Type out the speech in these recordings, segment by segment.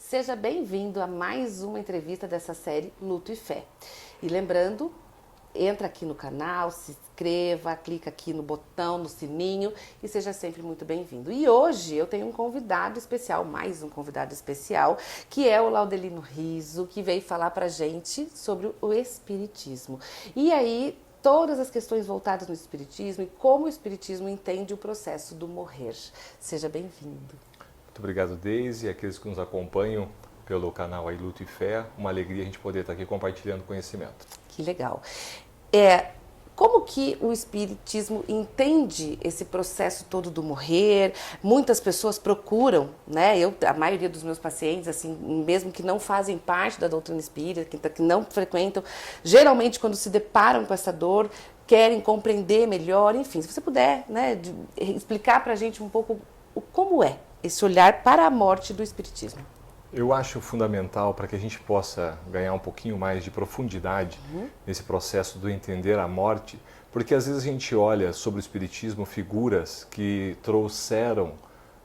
Seja bem-vindo a mais uma entrevista dessa série Luto e Fé. E lembrando, entra aqui no canal, se inscreva, clica aqui no botão, no sininho e seja sempre muito bem-vindo. E hoje eu tenho um convidado especial, mais um convidado especial, que é o Laudelino Riso, que veio falar pra gente sobre o Espiritismo. E aí, todas as questões voltadas no Espiritismo e como o Espiritismo entende o processo do morrer. Seja bem-vindo. Muito obrigado, Deise, e aqueles que nos acompanham pelo canal aí Luto e Fé. Uma alegria a gente poder estar aqui compartilhando conhecimento. Que legal. Como que o Espiritismo entende esse processo todo do morrer? Muitas pessoas procuram, né? A maioria dos meus pacientes, assim, mesmo que não fazem parte da doutrina espírita, que não frequentam, geralmente quando se deparam com essa dor, querem compreender melhor. Enfim, se você puder, né, explicar pra gente um pouco como é esse olhar para a morte do Espiritismo. Eu acho fundamental para que a gente possa ganhar um pouquinho mais de profundidade nesse processo do entender a morte, porque às vezes a gente olha sobre o Espiritismo figuras que trouxeram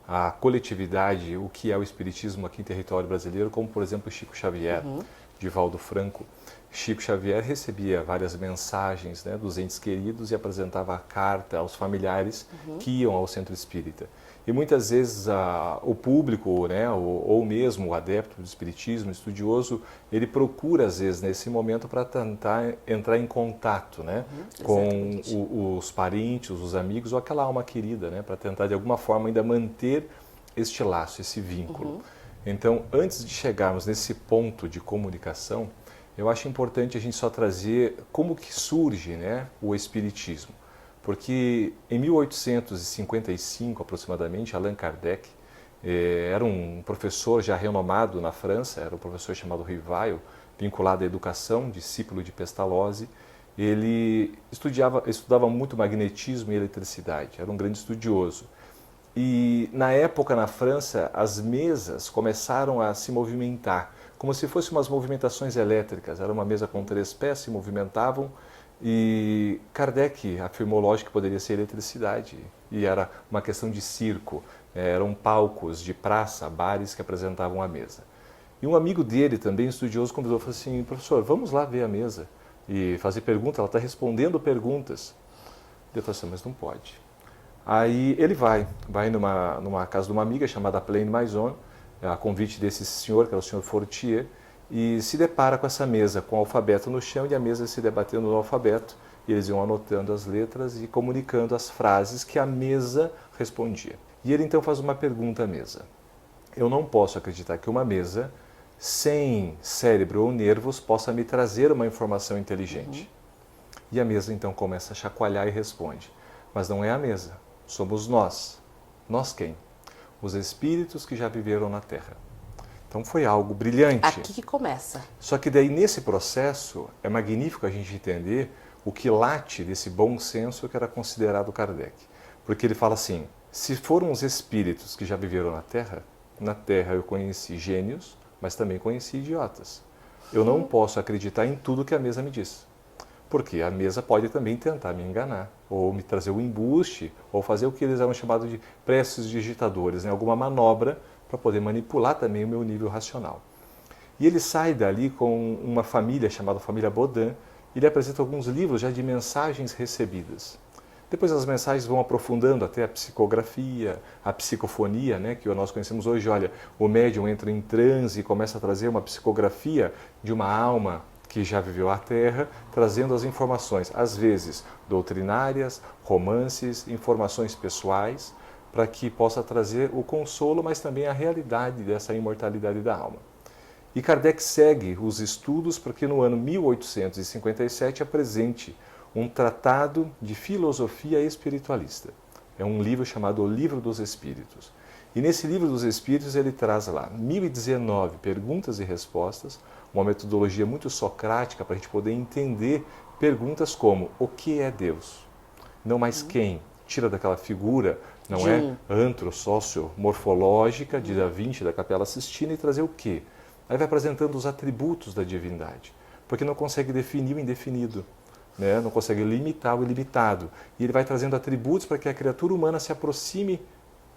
à coletividade o que é o Espiritismo aqui em território brasileiro, como por exemplo Chico Xavier, Divaldo Franco. Chico Xavier recebia várias mensagens, né, dos entes queridos e apresentava a carta aos familiares que iam ao centro espírita. E muitas vezes o público, né, ou mesmo o adepto do espiritismo, estudioso, ele procura às vezes nesse momento para tentar entrar em contato, né, com os parentes, os amigos ou aquela alma querida, né, para tentar de alguma forma ainda manter este laço, esse vínculo. Então, antes de chegarmos nesse ponto de comunicação, eu acho importante a gente só trazer como que surge, né, o espiritismo. Porque em 1855, aproximadamente, Allan Kardec era um professor já renomado na França, era um professor chamado Rivail, vinculado à educação, discípulo de Pestalozzi. Ele estudava muito magnetismo e eletricidade, era um grande estudioso. E na época, na França, as mesas começaram a se movimentar, como se fossem umas movimentações elétricas. Era uma mesa com 3 pés, se movimentavam. E Kardec afirmou, lógico, que poderia ser eletricidade, e era uma questão de circo, eram palcos de praça, bares que apresentavam a mesa. E um amigo dele, também estudioso, convidou, falou assim: professor, vamos lá ver a mesa e fazer perguntas, ela está respondendo perguntas. Eu falei assim: mas não pode. Aí ele vai numa casa de uma amiga chamada Plaine Maison, a convite desse senhor, que era o senhor Fortier, e se depara com essa mesa, com o alfabeto no chão e a mesa se debatendo no alfabeto, e eles iam anotando as letras e comunicando as frases que a mesa respondia. E ele então faz uma pergunta à mesa. Eu não posso acreditar que uma mesa, sem cérebro ou nervos, possa me trazer uma informação inteligente. E a mesa então começa a chacoalhar e responde: mas não é a mesa, somos nós. Nós quem? Os espíritos que já viveram na Terra. Então foi algo brilhante. Aqui que começa. Só que daí nesse processo é magnífico a gente entender o que late desse bom senso que era considerado Kardec. Porque ele fala assim: se foram os espíritos que já viveram na Terra eu conheci gênios, mas também conheci idiotas. Eu não posso acreditar em tudo que a mesa me diz. Porque a mesa pode também tentar me enganar, ou me trazer um embuste, ou fazer o que eles eram chamados de preces digitadores, né? Alguma manobra para poder manipular também o meu nível racional. E ele sai dali com uma família chamada família Baudin, e ele apresenta alguns livros já de mensagens recebidas. Depois as mensagens vão aprofundando até a psicografia, a psicofonia, né, que nós conhecemos hoje. Olha, o médium entra em transe e começa a trazer uma psicografia de uma alma que já viveu a Terra, trazendo as informações, às vezes doutrinárias, romances, informações pessoais, para que possa trazer o consolo, mas também a realidade dessa imortalidade da alma. E Kardec segue os estudos para que no ano 1857 apresente um tratado de filosofia espiritualista. É um livro chamado O Livro dos Espíritos. E nesse Livro dos Espíritos ele traz lá 1019 perguntas e respostas, uma metodologia muito socrática para a gente poder entender perguntas como: o que é Deus? Não mais quem? Tira daquela figura, não é? Antro-sócio-morfológica de Da Vinci, da Capela Sistina, e trazer o quê? Aí vai apresentando os atributos da divindade, porque não consegue definir o indefinido, né? Não consegue limitar o ilimitado. E ele vai trazendo atributos para que a criatura humana se aproxime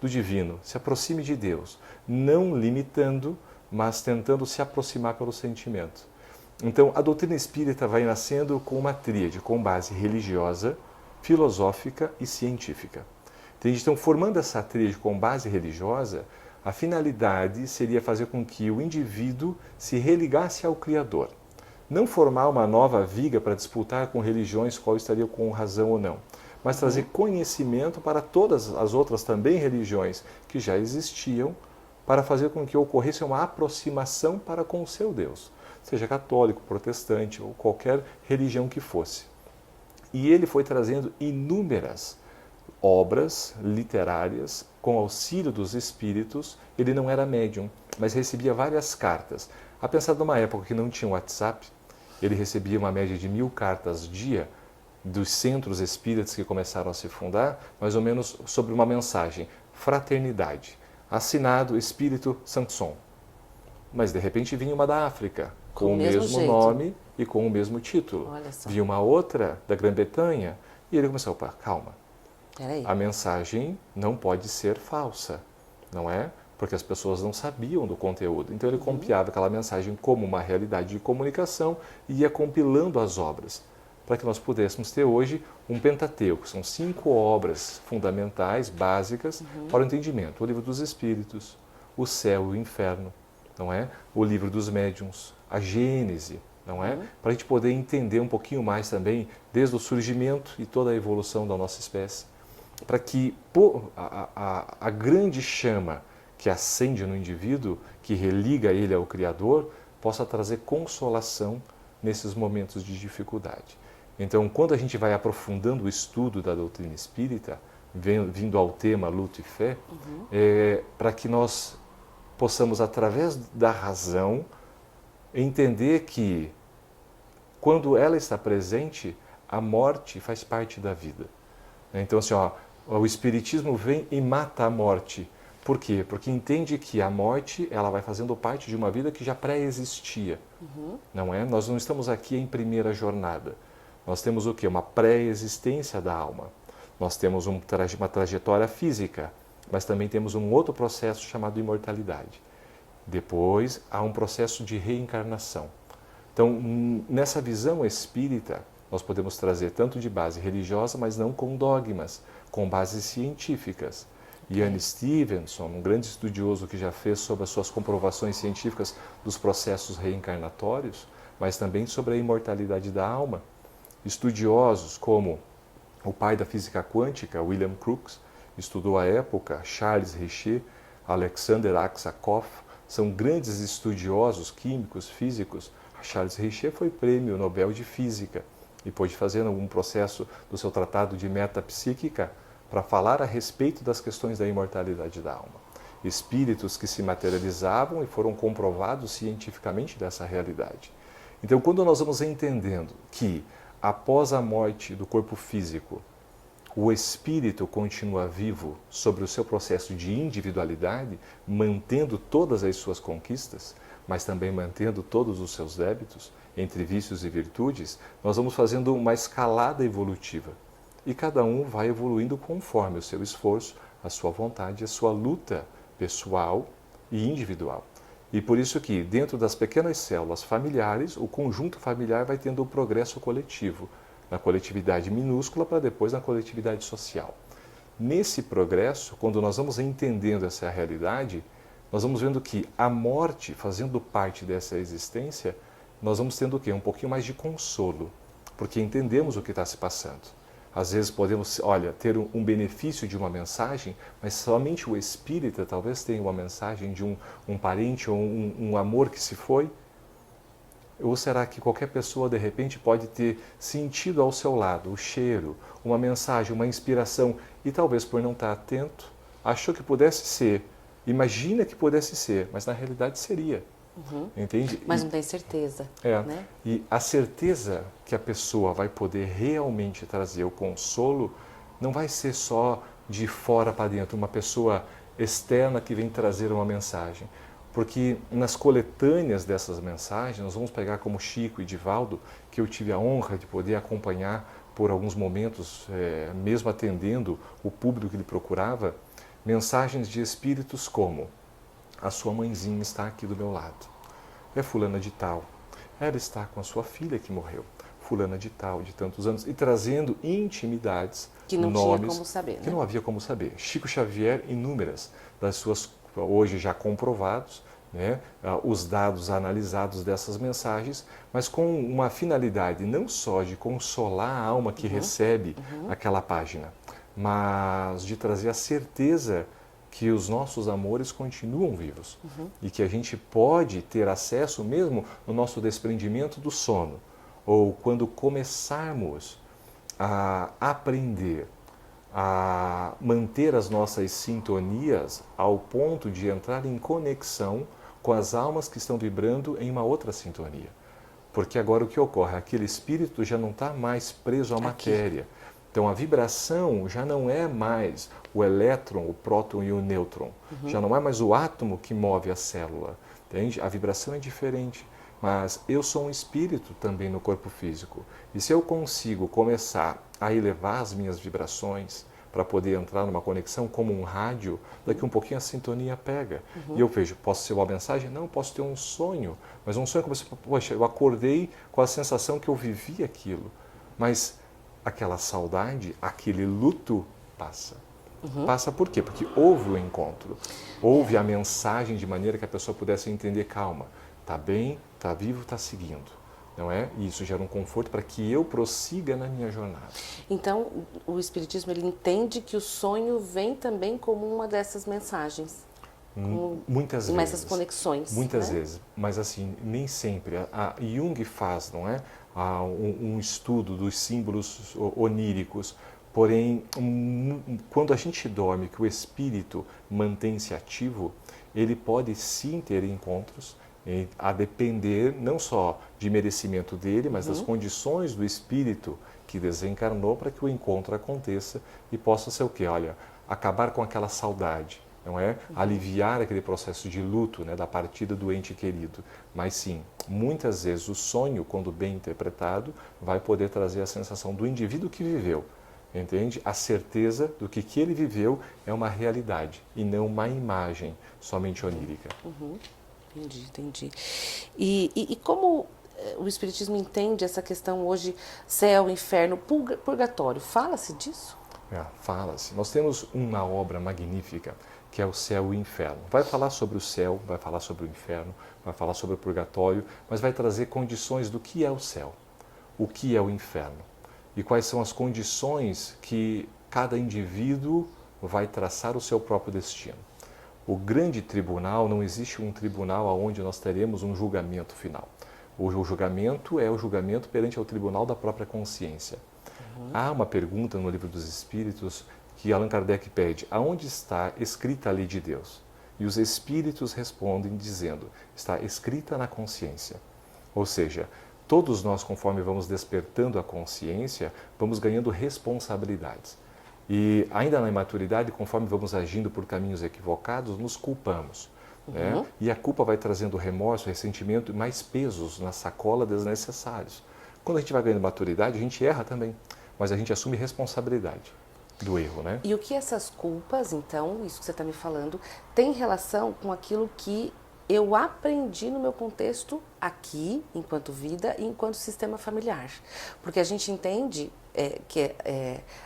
do divino, se aproxime de Deus, não limitando, mas tentando se aproximar pelo sentimento. Então, a doutrina espírita vai nascendo com uma tríade, com base religiosa, filosófica e científica. Então, formando essa tríade com base religiosa, a finalidade seria fazer com que o indivíduo se religasse ao Criador. Não formar uma nova viga para disputar com religiões qual estaria com razão ou não, mas trazer conhecimento para todas as outras também religiões que já existiam, para fazer com que ocorresse uma aproximação para com o seu Deus, seja católico, protestante ou qualquer religião que fosse. E ele foi trazendo inúmeras obras literárias com auxílio dos espíritos. Ele não era médium, mas recebia várias cartas. A pensar numa época que não tinha WhatsApp, ele recebia uma média de 1000 cartas dia dos centros espíritas que começaram a se fundar, mais ou menos sobre uma mensagem: fraternidade, assinado Espírito Sanson. Mas de repente vinha uma da África, com o mesmo nome e com o mesmo título. Vinha uma outra da Grã-Bretanha e ele começou: opa, calma, a mensagem não pode ser falsa, não é? Porque as pessoas não sabiam do conteúdo. Então ele copiava aquela mensagem como uma realidade de comunicação e ia compilando as obras, para que nós pudéssemos ter hoje um Pentateuco. São 5 obras fundamentais, básicas, para o entendimento. O Livro dos Espíritos, o Céu e o Inferno, não é? O Livro dos Médiuns, a Gênese, não é? Para a gente poder entender um pouquinho mais também, desde o surgimento e toda a evolução da nossa espécie, para que a grande chama que acende no indivíduo, que religa ele ao Criador, possa trazer consolação nesses momentos de dificuldade. Então, quando a gente vai aprofundando o estudo da doutrina espírita, vindo ao tema luto e fé, para que nós possamos, através da razão, entender que, quando ela está presente, a morte faz parte da vida. Então, assim, o Espiritismo vem e mata a morte. Por quê? Porque entende que a morte ela vai fazendo parte de uma vida que já pré-existia. Não é? Nós não estamos aqui em primeira jornada. Nós temos o quê? Uma pré-existência da alma. Nós temos uma trajetória física, mas também temos um outro processo chamado imortalidade. Depois há um processo de reencarnação. Então, nessa visão espírita, nós podemos trazer tanto de base religiosa, mas não com dogmas, com bases científicas. Ian Stevenson, um grande estudioso que já fez sobre as suas comprovações científicas dos processos reencarnatórios, mas também sobre a imortalidade da alma. Estudiosos como o pai da física quântica, William Crookes, estudou à época, Charles Richer, Alexander Aksakov, são grandes estudiosos químicos, físicos. Charles Richer foi prêmio Nobel de Física e pôde fazer um processo do seu tratado de metapsíquica para falar a respeito das questões da imortalidade da alma. Espíritos que se materializavam e foram comprovados cientificamente dessa realidade. Então, quando nós vamos entendendo que, após a morte do corpo físico, o espírito continua vivo sobre o seu processo de individualidade, mantendo todas as suas conquistas, mas também mantendo todos os seus débitos, entre vícios e virtudes, nós vamos fazendo uma escalada evolutiva. E cada um vai evoluindo conforme o seu esforço, a sua vontade, a sua luta pessoal e individual. E por isso que, dentro das pequenas células familiares, o conjunto familiar vai tendo o progresso coletivo, na coletividade minúscula para depois na coletividade social. Nesse progresso, quando nós vamos entendendo essa realidade, nós vamos vendo que a morte, fazendo parte dessa existência, nós vamos tendo o quê? Um pouquinho mais de consolo, porque entendemos o que está se passando. Às vezes podemos, ter um benefício de uma mensagem, mas somente o espírita talvez tenha uma mensagem de um parente ou um amor que se foi. Ou será que qualquer pessoa, de repente, pode ter sentido ao seu lado o cheiro, uma mensagem, uma inspiração, e talvez por não estar atento, achou que pudesse ser, imagina que pudesse ser, mas na realidade seria. Entende? Mas não tem certeza. Né? E a certeza que a pessoa vai poder realmente trazer o consolo não vai ser só de fora para dentro, uma pessoa externa que vem trazer uma mensagem. Porque nas coletâneas dessas mensagens, nós vamos pegar como Chico e Divaldo, que eu tive a honra de poder acompanhar por alguns momentos, mesmo atendendo o público que ele procurava, mensagens de espíritos como: a sua mãezinha está aqui do meu lado. É fulana de tal. Ela está com a sua filha que morreu. Fulana de tal, de tantos anos. E trazendo intimidades, Que não tinha nomes como saber, que né? não havia como saber. Chico Xavier, inúmeras das suas, hoje já comprovados, né, os dados analisados dessas mensagens, mas com uma finalidade não só de consolar a alma que recebe aquela página, mas de trazer a certeza que os nossos amores continuam vivos e que a gente pode ter acesso mesmo no nosso desprendimento do sono, ou quando começarmos a aprender a manter as nossas sintonias ao ponto de entrar em conexão com as almas que estão vibrando em uma outra sintonia. Porque agora o que ocorre? Aquele espírito já não está mais preso à matéria. Então a vibração já não é mais o elétron, o próton e o nêutron. Já não é mais o átomo que move a célula. Entende? A vibração é diferente. Mas eu sou um espírito também no corpo físico. E se eu consigo começar a elevar as minhas vibrações para poder entrar numa conexão como um rádio, daqui um pouquinho a sintonia pega. E eu vejo, posso ser uma mensagem? Não, posso ter um sonho. Mas um sonho como se, poxa, eu acordei com a sensação que eu vivi aquilo. Mas aquela saudade, aquele luto passa. Passa por quê? Porque houve o encontro. Houve a mensagem de maneira que a pessoa pudesse entender, calma, está bem, está vivo, está seguindo. Não é? E isso gera um conforto para que eu prossiga na minha jornada. Então, o Espiritismo ele entende que o sonho vem também como uma dessas mensagens. Muitas com vezes. essas conexões. Muitas né? vezes. Mas assim, nem sempre. A Jung faz, não é? Um estudo dos símbolos oníricos. Porém, quando a gente dorme, que o espírito mantém-se ativo, ele pode sim ter encontros, a depender não só de merecimento dele, mas das condições do espírito que desencarnou para que o encontro aconteça e possa ser o quê? Olha, acabar com aquela saudade, não é? Aliviar aquele processo de luto, né, da partida do ente querido. Mas sim, muitas vezes o sonho, quando bem interpretado, vai poder trazer a sensação do indivíduo que viveu. Entende? A certeza do que ele viveu é uma realidade e não uma imagem somente onírica. Entendi. E como o Espiritismo entende essa questão hoje, céu, inferno, purgatório? Fala-se disso? Fala-se. Nós temos uma obra magnífica que é o Céu e o Inferno. Vai falar sobre o céu, vai falar sobre o inferno, vai falar sobre o purgatório, mas vai trazer condições do que é o céu, o que é o inferno e quais são as condições que cada indivíduo vai traçar o seu próprio destino. O grande tribunal, não existe um tribunal onde nós teremos um julgamento final. O julgamento é o julgamento perante ao tribunal da própria consciência. Há uma pergunta no Livro dos Espíritos que Allan Kardec pede, aonde está escrita a lei de Deus? E os Espíritos respondem dizendo, está escrita na consciência. Ou seja, todos nós, conforme vamos despertando a consciência, vamos ganhando responsabilidades. E ainda na imaturidade, conforme vamos agindo por caminhos equivocados, nos culpamos. Né? E a culpa vai trazendo remorso, ressentimento e mais pesos na sacola desnecessários. Quando a gente vai ganhando maturidade, a gente erra também, mas a gente assume responsabilidade do erro, né? E o que essas culpas, então, isso que você está me falando, tem relação com aquilo que eu aprendi no meu contexto aqui, enquanto vida e enquanto sistema familiar. Porque a gente entende que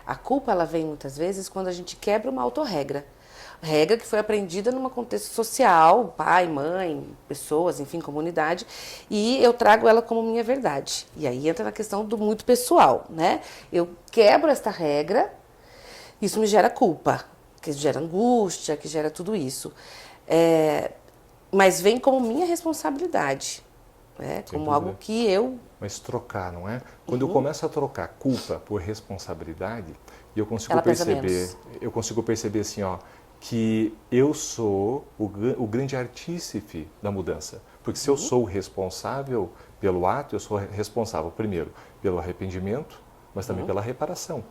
a culpa ela vem muitas vezes quando a gente quebra uma autorregra. Regra que foi aprendida num contexto social, pai, mãe, pessoas, enfim, comunidade, e eu trago ela como minha verdade. E aí entra na questão do muito pessoal, né? Eu quebro esta regra, isso me gera culpa, que gera angústia, que gera tudo isso. Mas vem como minha responsabilidade, né? Como algo que eu... Mas trocar, não é? Quando eu começo a trocar culpa por responsabilidade, eu consigo Ela pesa perceber, menos. eu consigo perceber assim, ó, que eu sou o grande artífice da mudança. Porque se eu sou o responsável pelo ato, eu sou responsável, primeiro, pelo arrependimento, mas também pela reparação.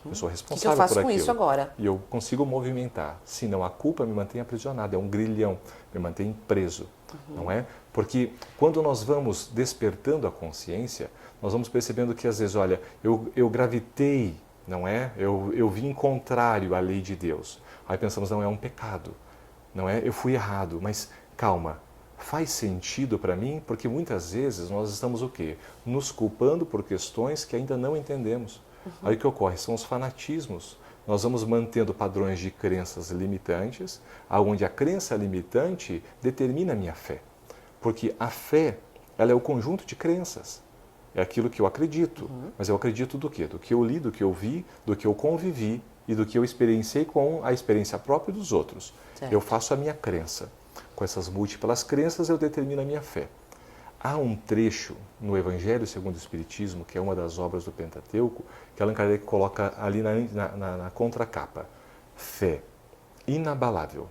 Eu sou responsável por aquilo. O que eu faço com isso agora? E eu consigo movimentar. Senão a culpa me mantém aprisionado, é um grilhão, me mantém preso, não é? Porque quando nós vamos despertando a consciência, nós vamos percebendo que às vezes, olha, eu gravitei, não é? Eu vim contrário à lei de Deus. Aí pensamos, não, é um pecado. não é? Eu fui errado, mas calma, faz sentido para mim? Porque muitas vezes nós estamos o quê? Nos culpando por questões que ainda não entendemos. Aí o que ocorre? São os fanatismos. Nós vamos mantendo padrões de crenças limitantes, onde a crença limitante determina a minha fé. Porque a fé, ela é o conjunto de crenças. É aquilo que eu acredito. Mas eu acredito do quê? Do que eu li, do que eu vi, do que eu convivi e do que eu experienciei com a experiência própria dos outros. Certo. Eu faço a minha crença. Com essas múltiplas crenças eu determino a minha fé. Há um trecho no Evangelho segundo o Espiritismo, que é uma das obras do Pentateuco, que Allan Kardec coloca ali na contracapa. Fé inabalável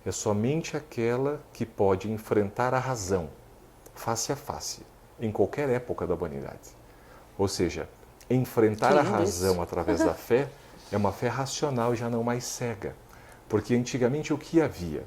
é somente aquela que pode enfrentar a razão, face a face, em qualquer época da humanidade. Ou seja, enfrentar a razão isso. através da fé é uma fé racional, já não mais cega. Porque antigamente o que havia?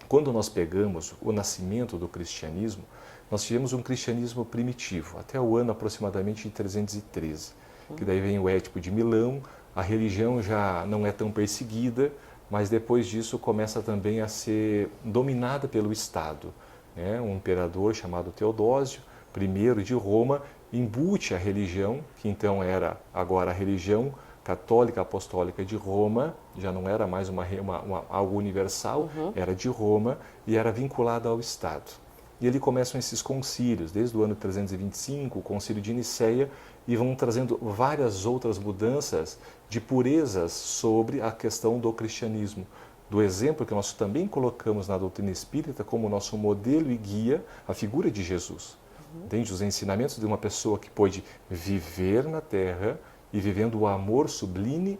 Quando nós pegamos o nascimento do cristianismo, nós tivemos um cristianismo primitivo, até o ano aproximadamente de 313, que daí vem o Édipo de Milão, a religião já não é tão perseguida, mas depois disso começa também a ser dominada pelo Estado. Né? Um imperador chamado Teodósio I de Roma embute a religião, que então era agora a religião católica apostólica de Roma, já não era mais algo universal, era de Roma e era vinculada ao Estado. E ali começam esses concílios, desde o ano 325, o concílio de Nicéia, e vão trazendo várias outras mudanças de purezas sobre a questão do cristianismo. Do exemplo que nós também colocamos na doutrina espírita como nosso modelo e guia, a figura de Jesus. Entende? Os ensinamentos de uma pessoa que pôde viver na Terra e vivendo o amor sublime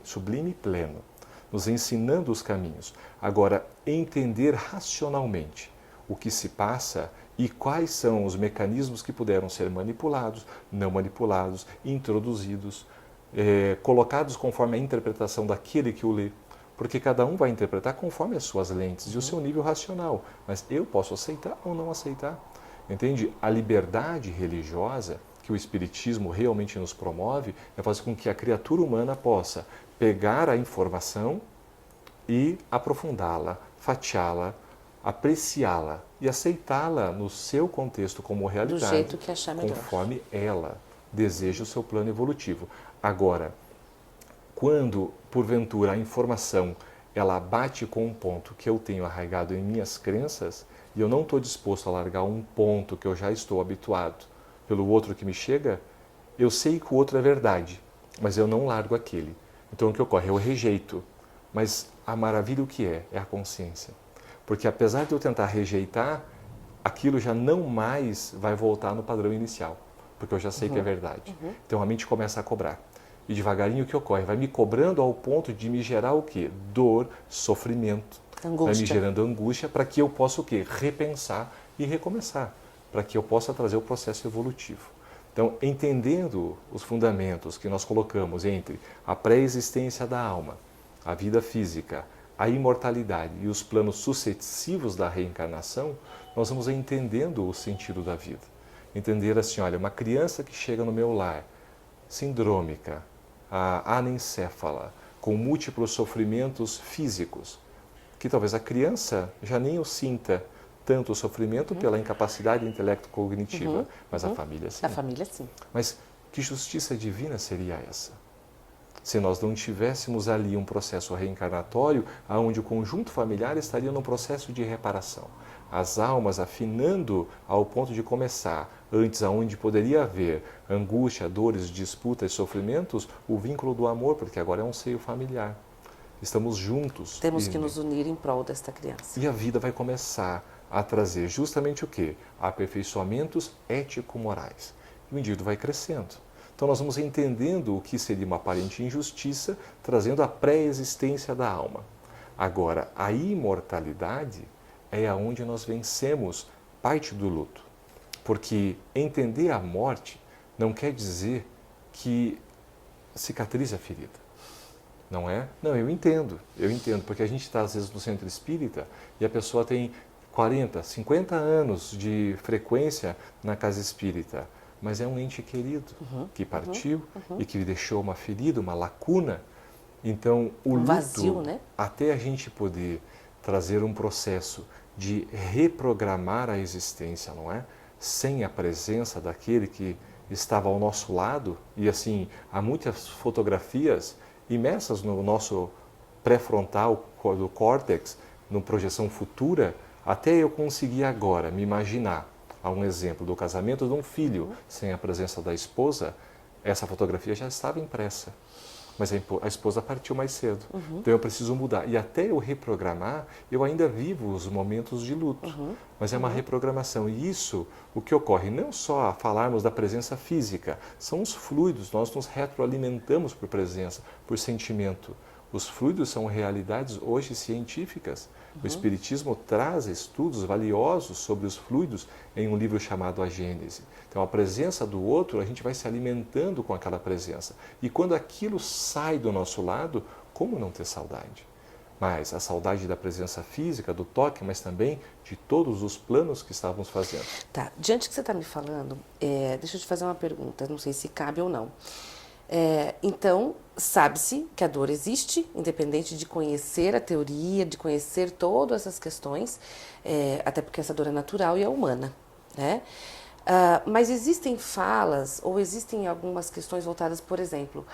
e pleno, nos ensinando os caminhos. Agora, entender racionalmente o que se passa e quais são os mecanismos que puderam ser manipulados, não manipulados, introduzidos, colocados conforme a interpretação daquele que o lê. Porque cada um vai interpretar conforme as suas lentes e o seu nível racional. Mas eu posso aceitar ou não aceitar. Entende? A liberdade religiosa que o Espiritismo realmente nos promove é fazer com que a criatura humana possa pegar a informação e aprofundá-la, fatiá-la, apreciá-la e aceitá-la no seu contexto como realidade, do jeito que achar melhor, conforme ela deseja o seu plano evolutivo. Agora, quando porventura a informação ela bate com um ponto que eu tenho arraigado em minhas crenças e eu não estou disposto a largar um ponto que eu já estou habituado pelo outro que me chega, eu sei que o outro é verdade, mas eu não largo aquele. Então o que ocorre? Eu rejeito. Mas a maravilha o que é? É a consciência. Porque apesar de eu tentar rejeitar, aquilo já não mais vai voltar no padrão inicial, porque eu já sei que é verdade. Então a mente começa a cobrar. E devagarinho o que ocorre? Vai me cobrando ao ponto de me gerar o quê? Dor, sofrimento. Angústia. Vai me gerando angústia para que eu possa o quê? Repensar e recomeçar, para que eu possa trazer o processo evolutivo. Então, entendendo os fundamentos que nós colocamos entre a pré-existência da alma, a vida física, a imortalidade e os planos sucessivos da reencarnação, nós vamos entendendo o sentido da vida. Entender assim, olha, uma criança que chega no meu lar, sindrômica, anencéfala, com múltiplos sofrimentos físicos, que talvez a criança já nem o sinta tanto o sofrimento pela incapacidade intelecto-cognitiva, mas a família sim. A família sim. Mas que justiça divina seria essa? Se nós não tivéssemos ali um processo reencarnatório onde o conjunto familiar estaria num processo de reparação. As almas afinando ao ponto de começar, antes aonde poderia haver angústia, dores, disputas, sofrimentos, o vínculo do amor, porque agora é um seio familiar. Estamos juntos. Temos que nos unir em prol desta criança. E a vida vai começar a trazer justamente o quê? Aperfeiçoamentos ético-morais. E o indivíduo vai crescendo. Então nós vamos entendendo o que seria uma aparente injustiça, trazendo a pré-existência da alma. Agora, a imortalidade é aonde nós vencemos parte do luto. Porque entender a morte não quer dizer que cicatrize a ferida. Não é? Não, eu entendo, porque a gente está às vezes no centro espírita e a pessoa tem 40, 50 anos de frequência na casa espírita, mas é um ente querido que partiu e que lhe deixou uma ferida, uma lacuna. Então, o luto, vazio, né? até a gente poder trazer um processo de reprogramar a existência, não é? Sem a presença daquele que estava ao nosso lado. E assim, há muitas fotografias imersas no nosso pré-frontal do córtex, numa projeção futura, até eu conseguir agora me imaginar. Há um exemplo do casamento de um filho sem a presença da esposa. Essa fotografia já estava impressa, mas a esposa partiu mais cedo. Então eu preciso mudar. E até eu reprogramar, eu ainda vivo os momentos de luto. Mas é uma reprogramação. E isso, o que ocorre, não só a falarmos da presença física, são os fluidos, nós nos retroalimentamos por presença, por sentimento. Os fluidos são realidades hoje científicas. O Espiritismo traz estudos valiosos sobre os fluidos em um livro chamado A Gênese. Então, a presença do outro, a gente vai se alimentando com aquela presença. E quando aquilo sai do nosso lado, como não ter saudade? Mas a saudade da presença física, do toque, mas também de todos os planos que estávamos fazendo. Tá, diante do que você está me falando, deixa eu te fazer uma pergunta, não sei se cabe ou não. Então, sabe-se que a dor existe, independente de conhecer a teoria, de conhecer todas essas questões, até porque essa dor é natural e é humana, né? Mas existem falas ou existem algumas questões voltadas, por exemplo,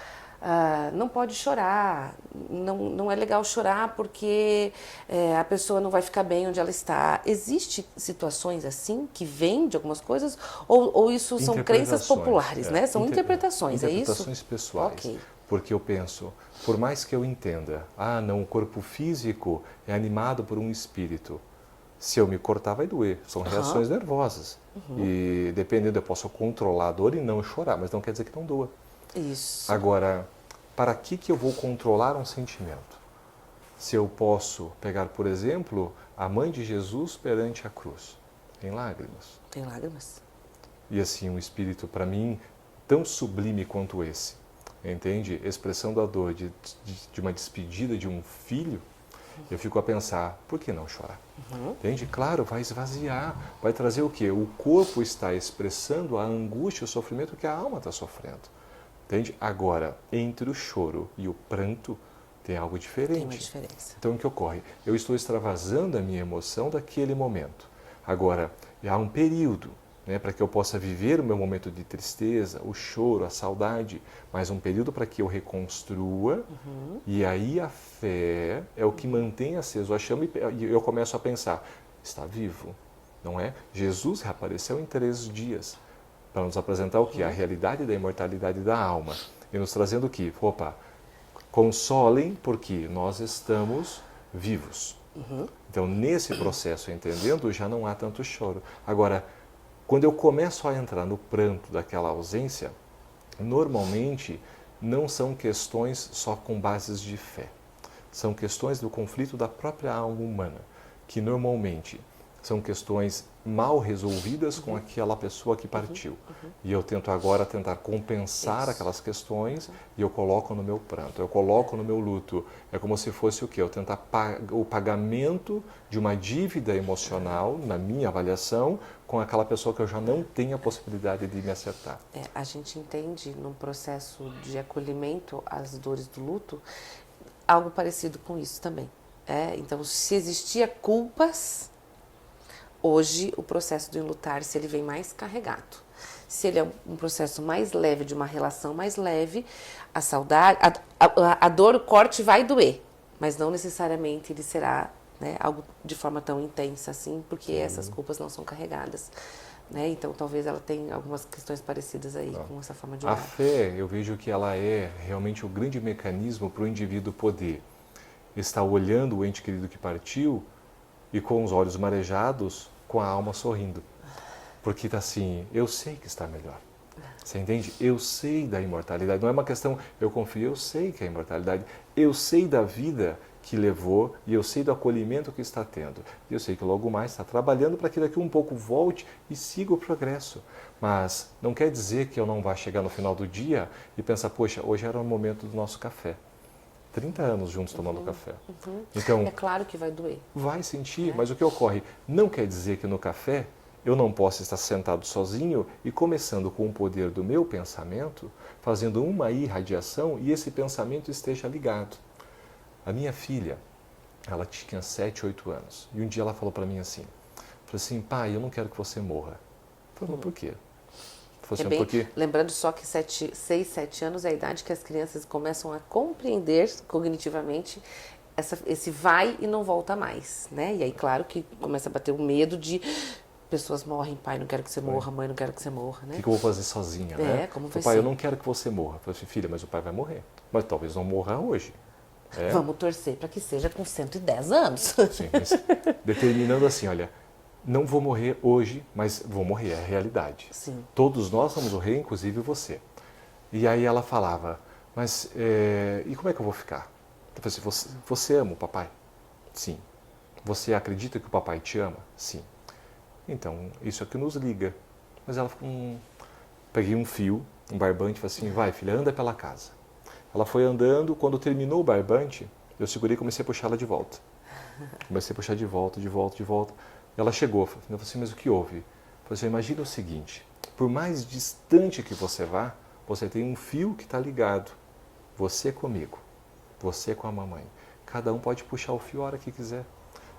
não pode chorar, não é legal chorar porque a pessoa não vai ficar bem onde ela está. Existem situações assim que vêm de algumas coisas ou isso são crenças populares, né? São interpretações, é isso? Interpretações pessoais. Okay. Porque eu penso, por mais que eu entenda, não, o corpo físico é animado por um espírito. Se eu me cortar vai doer, são reações nervosas. E dependendo, eu posso controlar a dor e não chorar, mas não quer dizer que não doa. Isso. Agora, para que eu vou controlar um sentimento? Se eu posso pegar, por exemplo, a mãe de Jesus perante a cruz, em lágrimas. Tem lágrimas. E assim, um espírito, para mim, tão sublime quanto esse, entende? Expressão da dor de uma despedida de um filho, eu fico a pensar, por que não chorar? Entende? Claro, vai esvaziar, vai trazer o quê? O corpo está expressando a angústia, o sofrimento que a alma está sofrendo. Entende? Agora, entre o choro e o pranto, tem algo diferente. Tem uma diferença. Então, o que ocorre? Eu estou extravasando a minha emoção daquele momento. Agora, há um período, né, para que eu possa viver o meu momento de tristeza, o choro, a saudade, mas um período para que eu reconstrua, e aí a fé é o que mantém aceso a chama e eu começo a pensar, está vivo, não é? Jesus reapareceu em 3 dias, para nos apresentar o que? A realidade da imortalidade da alma, e nos trazendo o que? Opa, consolem porque nós estamos vivos. Então, nesse processo, entendendo, já não há tanto choro. Agora, quando eu começo a entrar no pranto daquela ausência, normalmente não são questões só com bases de fé. São questões do conflito da própria alma humana, que normalmente são questões mal resolvidas com aquela pessoa que partiu. E eu tento agora tentar compensar aquelas questões e eu coloco no meu pranto, eu coloco no meu luto. É como se fosse o quê? Eu tentar o pagamento de uma dívida emocional, na minha avaliação, com aquela pessoa que eu já não tenho a possibilidade de me acertar. A gente entende no processo de acolhimento às dores do luto algo parecido com isso também. Então, se existia culpas, hoje o processo do enlutar-se ele vem mais carregado. Se ele é um processo mais leve, de uma relação mais leve, a saudade, a dor, o corte vai doer, mas não necessariamente ele será, né, algo de forma tão intensa assim, porque essas culpas não são carregadas. Né? Então, talvez ela tenha algumas questões parecidas aí com essa forma de olhar. A fé, eu vejo que ela é realmente o grande mecanismo para o indivíduo poder estar olhando o ente querido que partiu e com os olhos marejados, com a alma sorrindo. Porque está assim, eu sei que está melhor. Você entende? Eu sei da imortalidade. Não é uma questão, eu confio, eu sei que é a imortalidade. Eu sei da vida que levou e eu sei do acolhimento que está tendo. E eu sei que logo mais está trabalhando para que daqui um pouco volte e siga o progresso. Mas não quer dizer que eu não vá chegar no final do dia e pensar, poxa, hoje era o momento do nosso café. 30 anos juntos tomando café. Então, é claro que vai doer. Vai sentir, mas o que ocorre? Não quer dizer que no café eu não possa estar sentado sozinho e começando com o poder do meu pensamento, fazendo uma irradiação e esse pensamento esteja ligado. A minha filha, Ela tinha 7, 8 anos. E um dia ela falou para mim assim, falou assim, pai, eu não quero que você morra. Eu falei, mas por quê? Falou assim, porque... Lembrando só que 6, 7 anos é a idade que as crianças começam a compreender cognitivamente esse vai e não volta mais, né? E aí, claro que começa a bater o medo de pessoas morrem, pai, não quero que você morra, mãe, não quero que você morra, né? O que eu vou fazer sozinha, né? Como vai pai, ser? eu não quero que você morra. Eu falei assim, filha, mas o pai vai morrer. Mas talvez não morra hoje. Vamos torcer para que seja com 110 anos. Sim, mas determinando assim, olha, não vou morrer hoje, mas vou morrer, é a realidade. Sim. Todos nós vamos morrer, inclusive você. E aí ela falava, mas e como é que eu vou ficar? Eu falei assim, você ama o papai? Sim. Você acredita que o papai te ama? Sim. Então, isso é que nos liga. Mas ela ficou peguei um fio, um barbante, e falei assim, vai filha, anda pela casa. Ela foi andando, quando terminou o barbante, eu segurei e comecei a puxar ela de volta. Comecei a puxar de volta, de volta, de volta. Ela chegou, eu falei assim, mas o que houve? Eu falei assim, imagina o seguinte, por mais distante que você vá, você tem um fio que está ligado. Você comigo, você com a mamãe. Cada um pode puxar o fio a hora que quiser.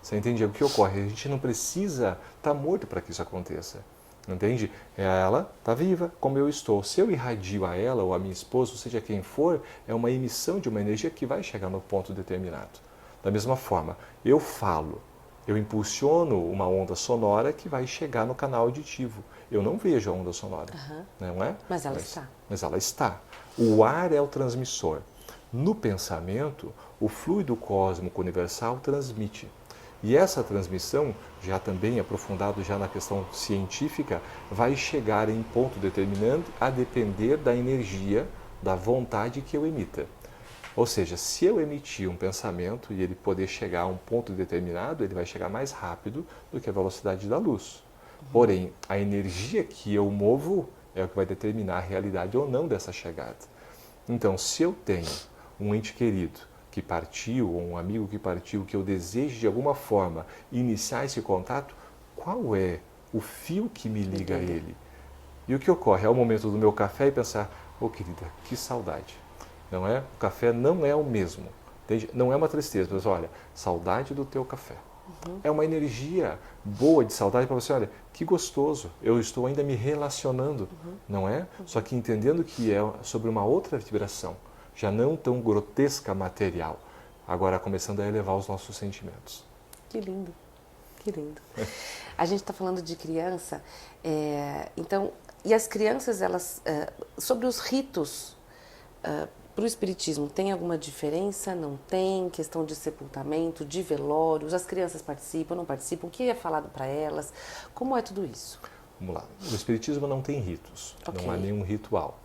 Você entende? O que ocorre? A gente não precisa estar morto para que isso aconteça. Entende? Ela está viva, como eu estou. Se eu irradio a ela ou a minha esposa, ou seja quem for, é uma emissão de uma energia que vai chegar no ponto determinado. Da mesma forma, eu falo, eu impulsiono uma onda sonora que vai chegar no canal auditivo. Eu não vejo a onda sonora, não é? Mas ela está. Mas ela está. O ar é o transmissor. No pensamento, o fluido cósmico universal transmite. E essa transmissão, já também aprofundado já na questão científica, vai chegar em ponto determinante a depender da energia, da vontade que eu emita. Ou seja, se eu emitir um pensamento e ele poder chegar a um ponto determinado, ele vai chegar mais rápido do que a velocidade da luz. Porém, a energia que eu movo é o que vai determinar a realidade ou não dessa chegada. Então, se eu tenho um ente querido que partiu, ou um amigo que partiu, que eu desejo de alguma forma iniciar esse contato, qual é o fio que me liga a ele? E o que ocorre? É o momento do meu café e pensar, querida, que saudade. Não é? O café não é o mesmo. Entende? Não é uma tristeza, mas olha, saudade do teu café. É uma energia boa de saudade para você, olha, que gostoso, eu estou ainda me relacionando, não é? Só que entendendo que é sobre uma outra vibração, já não tão grotesca material, agora começando a elevar os nossos sentimentos. Que lindo, que lindo. A gente está falando de criança, então, e as crianças, elas, sobre os ritos, para o espiritismo, tem alguma diferença? Não tem? Questão de sepultamento, de velórios, as crianças participam, não participam? O que é falado para elas? Como é tudo isso? Vamos lá, o espiritismo não tem ritos, não há nenhum ritual.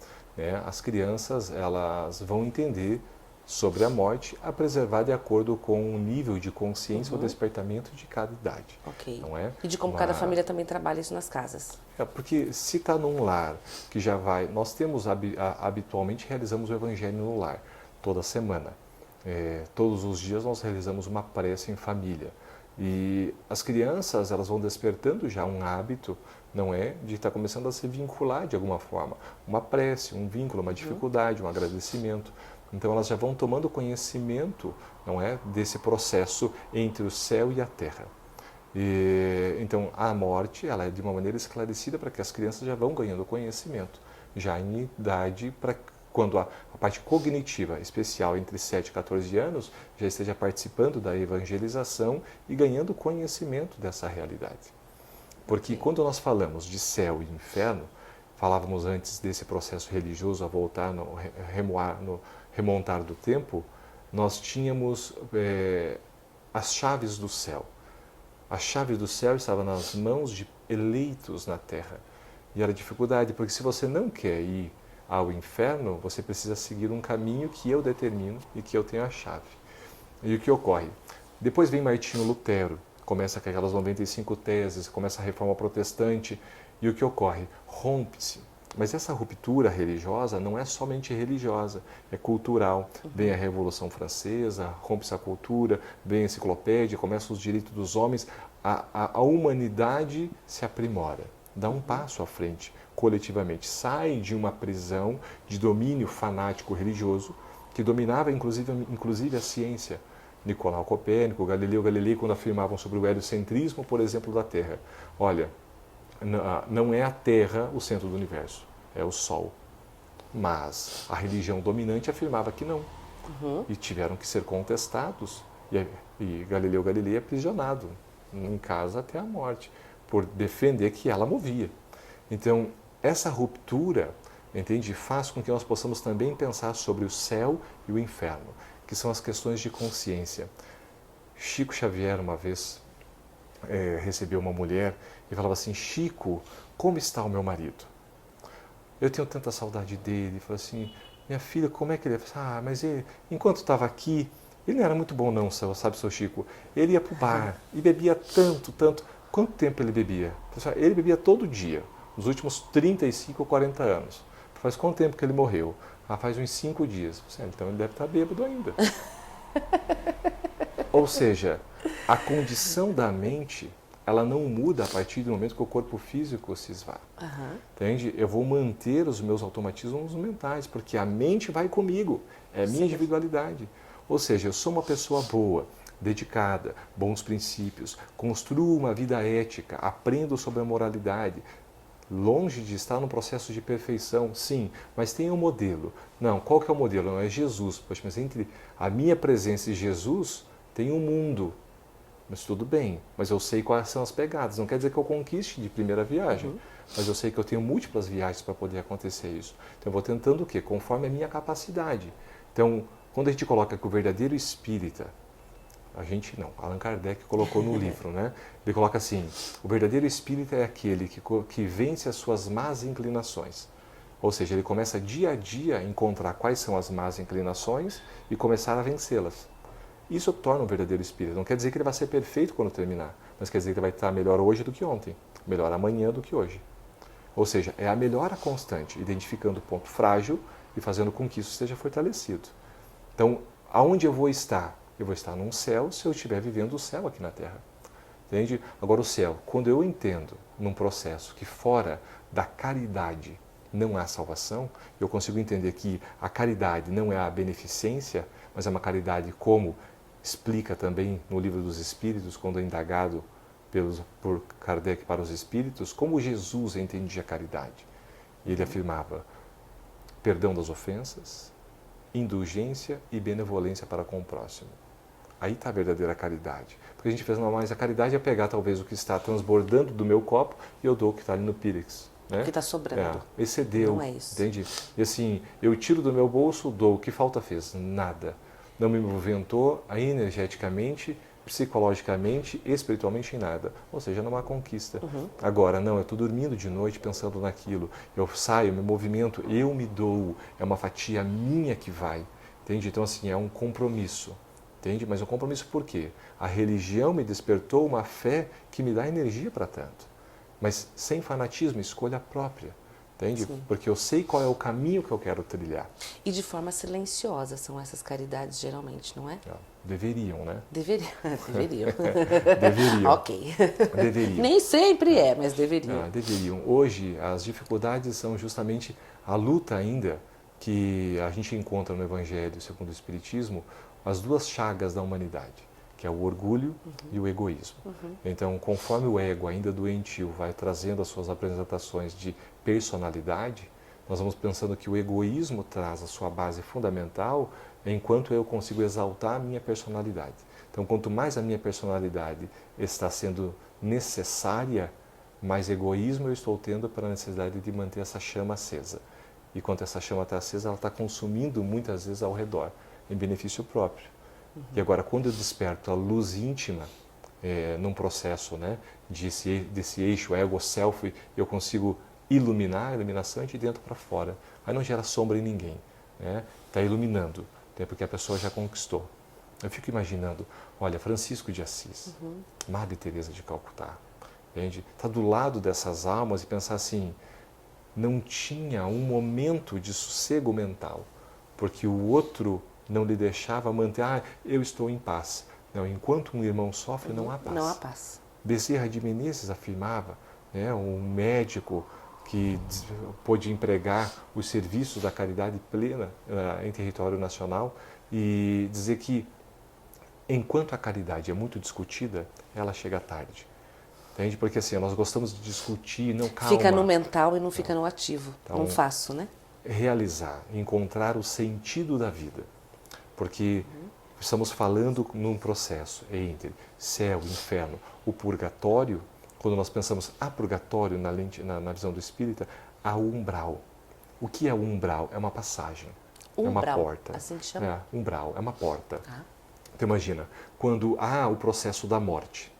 As crianças, elas vão entender sobre a morte a preservar de acordo com o nível de consciência ou despertamento de cada idade. Não é? E de como cada família também trabalha isso nas casas. Porque se está num lar que já vai... Nós temos, habitualmente, realizamos o Evangelho no lar, toda semana. Todos os dias nós realizamos uma prece em família. E as crianças, elas vão despertando já um hábito, não é? De estar começando a se vincular de alguma forma. Uma prece, um vínculo, uma dificuldade, um agradecimento. Então elas já vão tomando conhecimento, não é? Desse processo entre o céu e a terra. Então a morte, ela é de uma maneira esclarecida para que as crianças já vão ganhando conhecimento, já em idade para quando a parte cognitiva especial entre 7 e 14 anos já esteja participando da evangelização e ganhando conhecimento dessa realidade. Porque quando nós falamos de céu e inferno, falávamos antes desse processo religioso a voltar, no remontar do tempo, nós tínhamos as chaves do céu. A chave do céu estava nas mãos de eleitos na terra. E era dificuldade, porque se você não quer ir ao inferno, você precisa seguir um caminho que eu determino e que eu tenho a chave. E o que ocorre? Depois vem Martinho Lutero, começa com aquelas 95 teses, começa a reforma protestante, e o que ocorre? Rompe-se. Mas essa ruptura religiosa não é somente religiosa, é cultural. Vem a Revolução Francesa, rompe-se a cultura, vem a enciclopédia, começam os direitos dos homens, a humanidade se aprimora, dá um passo à frente, coletivamente. Sai de uma prisão de domínio fanático religioso, que dominava inclusive a ciência. Nicolau Copérnico, Galileu Galilei, quando afirmavam sobre o heliocentrismo, por exemplo, da Terra. Olha, não é a Terra o centro do universo, é o Sol. Mas a religião dominante afirmava que não. E tiveram que ser contestados. E Galileu Galilei é aprisionado em casa até a morte, por defender que ela movia. Então, essa ruptura, entende, faz com que nós possamos também pensar sobre o céu e o inferno, que são as questões de consciência. Chico Xavier, uma vez, recebeu uma mulher e falava assim: Chico, como está o meu marido? Eu tenho tanta saudade dele. Ele falou assim: minha filha, como é que ele é? Ah, mas ele, enquanto estava aqui, ele não era muito bom não, sabe, seu Chico? Ele ia para o bar e bebia tanto, tanto. Quanto tempo ele bebia? Ele bebia todo dia, nos últimos 35 ou 40 anos. Faz quanto tempo que ele morreu? Ah, faz uns 5 dias. Então ele deve estar bêbado ainda. Ou seja, a condição da mente, ela não muda a partir do momento que o corpo físico se esvai. Entende? Eu vou manter os meus automatismos mentais, porque a mente vai comigo, é a minha individualidade. Ou seja, eu sou uma pessoa boa, dedicada, bons princípios, construo uma vida ética, aprendo sobre a moralidade, longe de estar num processo de perfeição, sim, mas tem um modelo. Não, qual que é o modelo? Não é Jesus. Poxa, mas entre a minha presença e Jesus tem um mundo. Mas tudo bem, mas eu sei quais são as pegadas. Não quer dizer que eu conquiste de primeira viagem, mas eu sei que eu tenho múltiplas viagens para poder acontecer isso. Então eu vou tentando o quê? Conforme a minha capacidade. Então, quando a gente coloca que o verdadeiro espírita, a gente não, Allan Kardec colocou no livro, né? Ele coloca assim: o verdadeiro espírita é aquele que vence as suas más inclinações. Ou seja, ele começa dia a dia a encontrar quais são as más inclinações e começar a vencê-las. Isso torna um verdadeiro espírita. Não quer dizer que ele vai ser perfeito quando terminar, mas quer dizer que ele vai estar melhor hoje do que ontem, melhor amanhã do que hoje. Ou seja, é a melhora constante, identificando o ponto frágil e fazendo com que isso seja fortalecido. Então, aonde eu vou estar? Eu vou estar num céu se eu estiver vivendo o céu aqui na Terra. Entende? Agora, o céu, quando eu entendo num processo que fora da caridade não há salvação, eu consigo entender que a caridade não é a beneficência, mas é uma caridade como explica também no Livro dos Espíritos, quando é indagado por Kardec para os Espíritos, como Jesus entendia a caridade. E ele afirmava perdão das ofensas, indulgência e benevolência para com o próximo. Aí está a verdadeira caridade. Porque a gente pensa, não, mas a caridade é pegar talvez o que está transbordando do meu copo e eu dou o que está ali no pírix. Né? O que está sobrando. Excedeu, não é isso. Entende? E assim, eu tiro do meu bolso, dou, o que falta fez? Nada. Não me movimentou energeticamente, psicologicamente, espiritualmente em nada. Ou seja, não há conquista. Agora, não, eu estou dormindo de noite pensando naquilo. Eu saio, me movimento, eu me dou. É uma fatia minha que vai. Entende? Então, assim, é um compromisso. Entende? Mas um compromisso por quê? A religião me despertou uma fé que me dá energia para tanto. Mas sem fanatismo, escolha própria. Entende? Sim. Porque eu sei qual é o caminho que eu quero trilhar. E de forma silenciosa são essas caridades, geralmente, não é? Deveriam, né? Deveriam. Deveriam. Ok. Deveriam. Nem sempre é, mas deveriam. Deveriam. Hoje, as dificuldades são justamente a luta ainda que a gente encontra no Evangelho, segundo o Espiritismo, as duas chagas da humanidade, que é o orgulho e o egoísmo. Então, conforme o ego ainda doentio vai trazendo as suas apresentações de personalidade, nós vamos pensando que o egoísmo traz a sua base fundamental enquanto eu consigo exaltar a minha personalidade. Então, quanto mais a minha personalidade está sendo necessária, mais egoísmo eu estou tendo para a necessidade de manter essa chama acesa. E quando essa chama está acesa, ela está consumindo muitas vezes ao redor, em benefício próprio. E agora, quando eu desperto a luz íntima, num processo, né, desse eixo ego-self, eu consigo iluminar, a iluminação é de dentro para fora. Aí não gera sombra em ninguém. Está iluminando, porque a pessoa já conquistou. Eu fico imaginando, olha, Francisco de Assis, Madre Teresa de Calcutá, entende? Está do lado dessas almas e pensar assim, não tinha um momento de sossego mental, porque o outro não lhe deixava manter, eu estou em paz. Não, enquanto um irmão sofre, não há paz. Não há paz. Bezerra de Menezes afirmava, um médico que pôde empregar os serviços da caridade plena em território nacional e dizer que Enquanto a caridade é muito discutida, ela chega tarde. Entende? Porque assim, nós gostamos de discutir, não, calma. Fica no mental e não fica no ativo. Então, não faço, né? Realizar, encontrar o sentido da vida. Porque estamos falando num processo entre céu, inferno, o purgatório. Quando nós pensamos purgatório na visão do espírita, há o umbral. O que é o umbral? É uma passagem, é uma porta. Assim que chama? Umbral, é uma porta. Então imagina, quando há o processo da morte,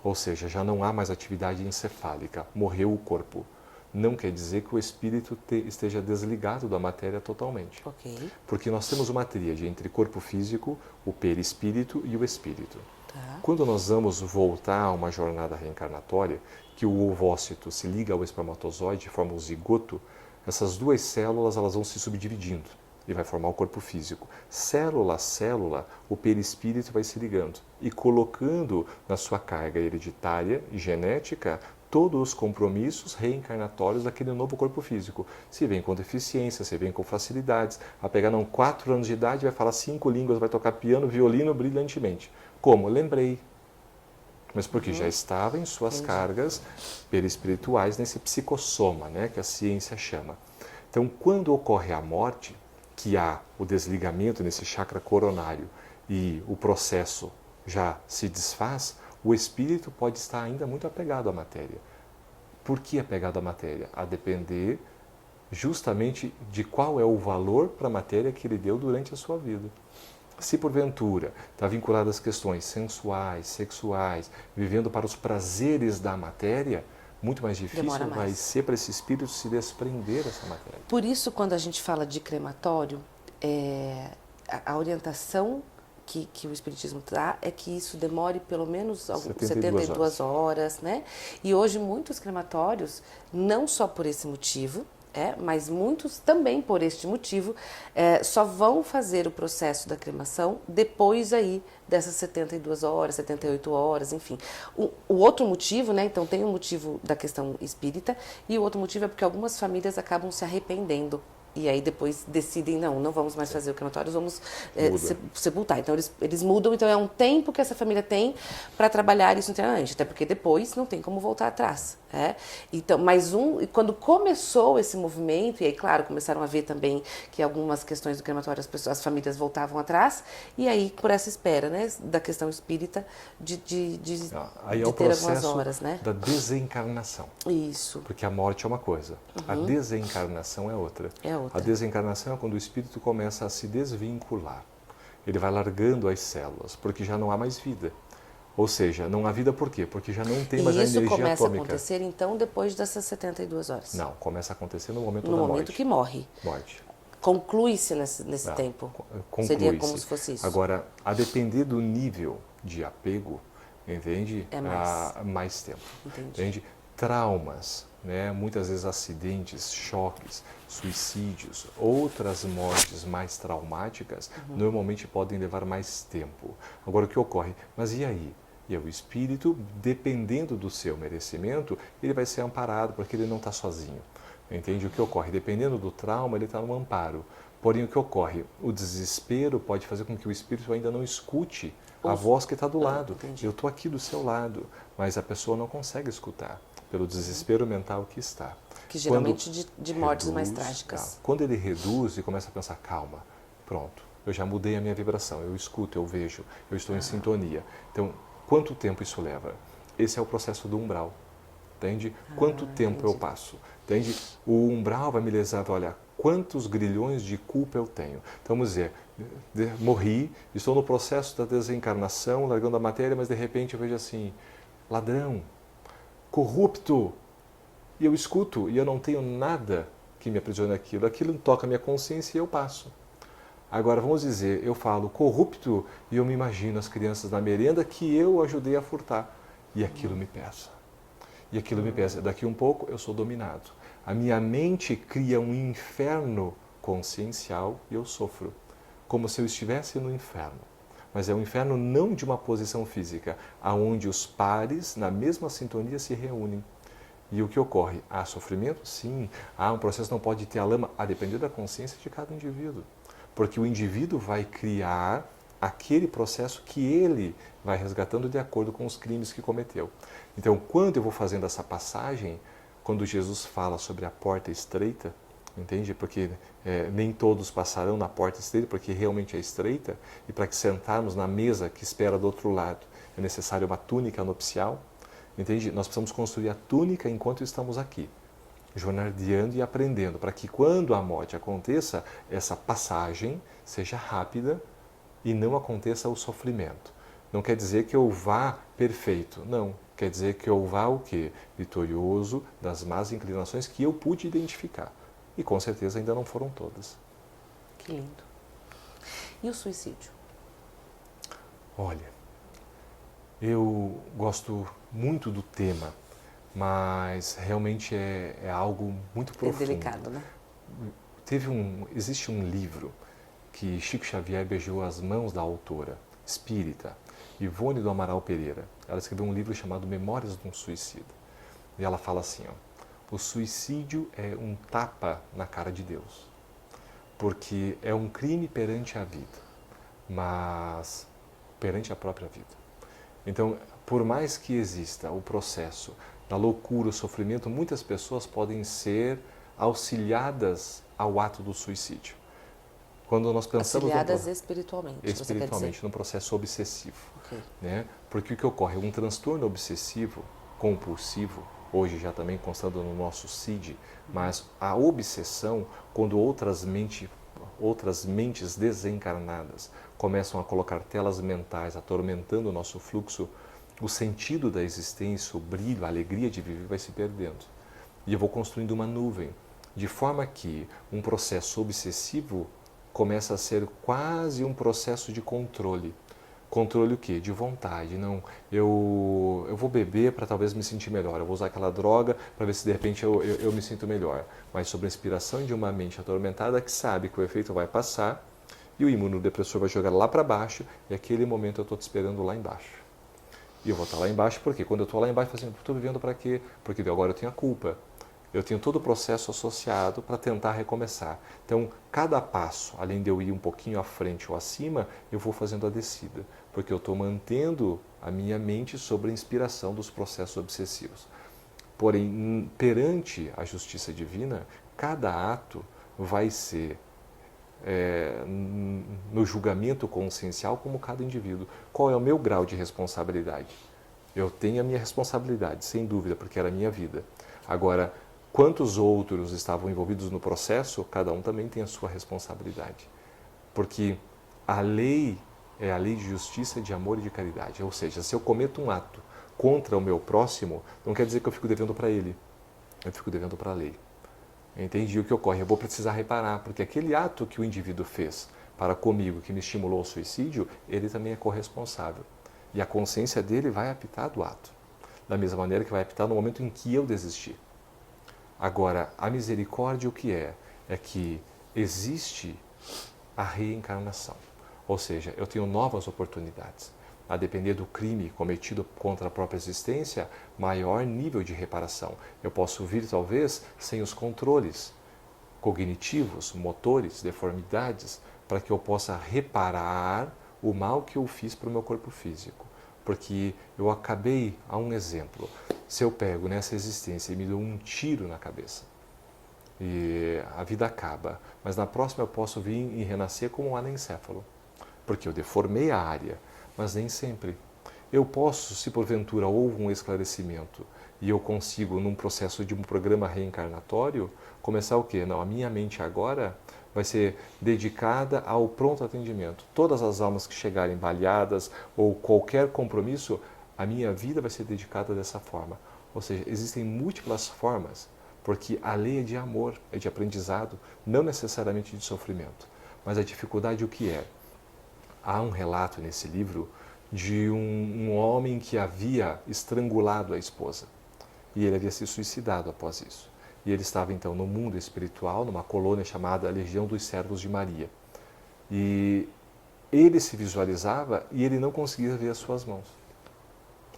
ou seja, já não há mais atividade encefálica, morreu o corpo. Não quer dizer que o espírito esteja desligado da matéria totalmente. Ok. Porque nós temos uma tríade entre corpo físico, o perispírito e o espírito. Tá. Quando nós vamos voltar a uma jornada reencarnatória, que o ovócito se liga ao espermatozoide, forma o zigoto, essas duas células elas vão se subdividindo e vai formar o corpo físico. Célula a célula, o perispírito vai se ligando e colocando na sua carga hereditária e genética todos os compromissos reencarnatórios daquele novo corpo físico. Se vem com deficiência, se vem com facilidades, a pegar 4 anos de idade, vai falar 5 línguas, vai tocar piano, violino brilhantemente. Como? Lembrei. Mas porque já estava em suas cargas perispirituais nesse psicossoma, né, que a ciência chama. Então, quando ocorre a morte, que há o desligamento nesse chakra coronário e o processo já se desfaz, o espírito pode estar ainda muito apegado à matéria. Por que apegado à matéria? A depender justamente de qual é o valor para a matéria que ele deu durante a sua vida. Se porventura está vinculado às questões sensuais, sexuais, vivendo para os prazeres da matéria, muito mais difícil vai ser para esse espírito se desprender dessa matéria. Por isso, quando a gente fala de crematório, a orientação que o Espiritismo dá é que isso demore pelo menos 72 horas, né? E hoje muitos crematórios, não só por esse motivo, mas muitos também por este motivo, só vão fazer o processo da cremação depois aí dessas 72 horas, 78 horas, enfim. O outro motivo, né, então tem o motivo da questão espírita e o outro motivo é porque algumas famílias acabam se arrependendo. E aí depois decidem, não vamos mais fazer o crematório, vamos sepultar. Então eles mudam, então é um tempo que essa família tem para trabalhar isso internamente, até porque depois não tem como voltar atrás. Então, quando começou esse movimento, e aí claro, começaram a ver também que algumas questões do crematório as famílias voltavam atrás, e aí por essa espera, né, da questão espírita de aí é o ter algumas horas, né? Da desencarnação. Isso. Porque a morte é uma coisa, a desencarnação é outra. A desencarnação é quando o espírito começa a se desvincular. Ele vai largando as células, porque já não há mais vida. Ou seja, não há vida por quê? Porque já não tem mais a energia atômica. E isso começa a acontecer, então, depois dessas 72 horas? Não, começa a acontecer no momento da morte. morte. No momento que morre. Morte. Conclui-se nesse tempo? Seria como se fosse isso? Agora, a depender do nível de apego, entende? É mais. Mais tempo. Entendi. Entende? Traumas, né? Muitas vezes acidentes, choques, suicídios, outras mortes mais traumáticas, normalmente podem levar mais tempo. Agora, o que ocorre? Mas e aí? E o espírito, dependendo do seu merecimento, ele vai ser amparado, porque ele não está sozinho. Entende? O que ocorre? Dependendo do trauma, ele está no amparo. Porém, o que ocorre? O desespero pode fazer com que o espírito ainda não escute a voz que está do lado. Eu estou aqui do seu lado, mas a pessoa não consegue escutar, pelo desespero mental que está. Que geralmente de mortes mais trágicas. Quando ele reduz e começa a pensar, calma, pronto, eu já mudei a minha vibração, eu escuto, eu vejo, eu estou em sintonia. Então, quanto tempo isso leva? Esse é o processo do umbral. Entende? Quanto tempo eu passo? Entende? O umbral vai me lesar, olha, quantos grilhões de culpa eu tenho. Então, vamos dizer, morri, estou no processo da desencarnação, largando a matéria, mas de repente eu vejo assim, ladrão, corrupto, e eu escuto, e eu não tenho nada que me aprisione aquilo. Aquilo toca a minha consciência e eu passo. Agora, vamos dizer, eu falo corrupto e eu me imagino as crianças na merenda que eu ajudei a furtar. E aquilo me pesa. E aquilo me pesa. Daqui um pouco eu sou dominado. A minha mente cria um inferno consciencial e eu sofro. Como se eu estivesse no inferno. Mas é um inferno não de uma posição física, aonde os pares, na mesma sintonia, se reúnem. E o que ocorre? Há sofrimento? Sim. Há um processo, não pode ter a lama, a depender da consciência de cada indivíduo. Porque o indivíduo vai criar aquele processo que ele vai resgatando de acordo com os crimes que cometeu. Então, quando eu vou fazendo essa passagem, quando Jesus fala sobre a porta estreita, entende? Porque nem todos passarão na porta estreita, porque realmente é estreita, e para que sentarmos na mesa que espera do outro lado é necessário uma túnica nupcial, entende? Nós precisamos construir a túnica enquanto estamos aqui, jornadeando e aprendendo, para que quando a morte aconteça, essa passagem seja rápida e não aconteça o sofrimento. Não quer dizer que eu vá perfeito, não. Quer dizer que eu vá o quê? Vitorioso das más inclinações que eu pude identificar. E com certeza ainda não foram todas. Que lindo. E o suicídio? Olha, eu gosto muito do tema, mas realmente é algo muito profundo. É delicado, né? Existe um livro que Chico Xavier beijou as mãos da autora espírita, Ivone do Amaral Pereira. Ela escreveu um livro chamado Memórias de um Suicida. E ela fala assim, ó, o suicídio é um tapa na cara de Deus, porque é um crime perante a vida, mas perante a própria vida. Então, por mais que exista o processo da loucura, o sofrimento, muitas pessoas podem ser auxiliadas ao ato do suicídio. Quando nós pensamos auxiliadas espiritualmente, espiritualmente, num processo obsessivo. Okay. Né? Porque o que ocorre? Um transtorno obsessivo, compulsivo, hoje já também constando no nosso CID, mas a obsessão, quando outras mentes desencarnadas começam a colocar telas mentais atormentando o nosso fluxo, o sentido da existência, o brilho, a alegria de viver vai se perdendo. E eu vou construindo uma nuvem, de forma que um processo obsessivo começa a ser quase um processo de controle. Controle o quê? De vontade. Não, eu vou beber para talvez me sentir melhor, eu vou usar aquela droga para ver se de repente eu me sinto melhor. Mas sobre a inspiração de uma mente atormentada que sabe que o efeito vai passar e o imunodepressor vai jogar lá para baixo e aquele momento eu estou te esperando lá embaixo. E eu vou estar lá embaixo porque quando eu estou lá embaixo, eu falo assim, estou vivendo para quê? Porque agora eu tenho a culpa. Eu tenho todo o processo associado para tentar recomeçar. Então, cada passo, além de eu ir um pouquinho à frente ou acima, eu vou fazendo a descida, porque eu estou mantendo a minha mente sobre a inspiração dos processos obsessivos. Porém, perante a justiça divina, cada ato vai ser no julgamento consciencial como cada indivíduo. Qual é o meu grau de responsabilidade? Eu tenho a minha responsabilidade, sem dúvida, porque era a minha vida. Agora, quantos outros estavam envolvidos no processo, cada um também tem a sua responsabilidade. Porque a lei é a lei de justiça, de amor e de caridade. Ou seja, se eu cometo um ato contra o meu próximo, não quer dizer que eu fico devendo para ele. Eu fico devendo para a lei. Entendi o que ocorre. Eu vou precisar reparar, porque aquele ato que o indivíduo fez para comigo, que me estimulou ao suicídio, ele também é corresponsável. E a consciência dele vai apitar do ato. Da mesma maneira que vai apitar no momento em que eu desistir. Agora, a misericórdia o que é? É que existe a reencarnação. Ou seja, eu tenho novas oportunidades. A depender do crime cometido contra a própria existência, maior nível de reparação. Eu posso vir, talvez, sem os controles cognitivos, motores, deformidades, para que eu possa reparar o mal que eu fiz para o meu corpo físico. Porque eu acabei, a um exemplo, se eu pego nessa existência e me dou um tiro na cabeça, e a vida acaba, mas na próxima eu posso vir e renascer como um anencéfalo, porque eu deformei a área, mas nem sempre. Eu posso, se porventura houve um esclarecimento e eu consigo, num processo de um programa reencarnatório, começar o quê? Não, a minha mente agora vai ser dedicada ao pronto atendimento. Todas as almas que chegarem baleadas ou qualquer compromisso, a minha vida vai ser dedicada dessa forma. Ou seja, existem múltiplas formas, porque a lei é de amor, é de aprendizado, não necessariamente de sofrimento. Mas a dificuldade o que é? Há um relato nesse livro de um homem que havia estrangulado a esposa. E ele havia se suicidado após isso. E ele estava então no mundo espiritual, numa colônia chamada Legião dos Servos de Maria. E ele se visualizava e ele não conseguia ver as suas mãos.